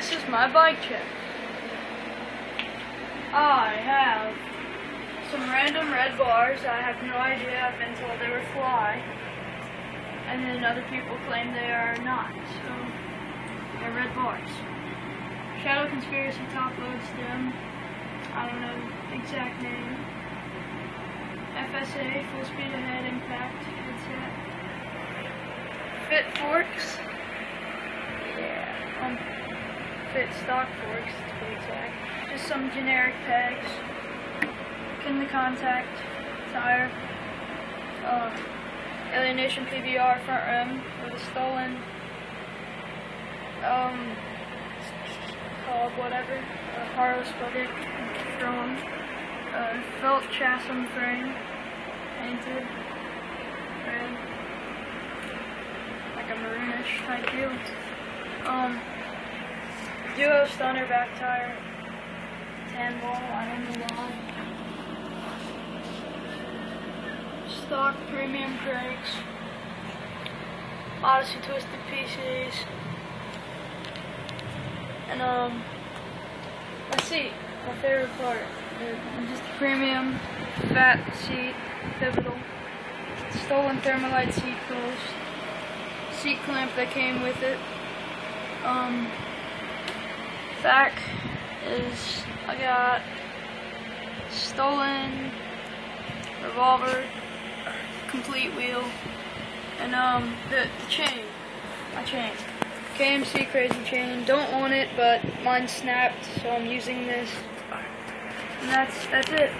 This is my bike check. I have some random red bars. I have no idea. I've been told they were fly. And then other people claim they are not. So, they're red bars. Shadow Conspiracy top load stem. I don't know the exact name. FSA, full speed ahead impact headset. Fit forks. Yeah. Fit stock forks to be exact. Just some generic pegs. In the contact tire. Alienation PBR front rim with a stolen whatever, Harless bucket from felt chassis frame painted red, like a maroonish type deal. Duo stunner back tire, tan ball, I don't know why. Stock premium brakes, Odyssey twisted PCs, and let's see, my favorite part, just the premium fat seat, pivotal, stolen Thermalite seat post, seat clamp that came with it. Back is, I got stolen revolver, complete wheel, and the chain, my chain, KMC crazy chain. Don't own it, but mine snapped, so I'm using this. And that's it.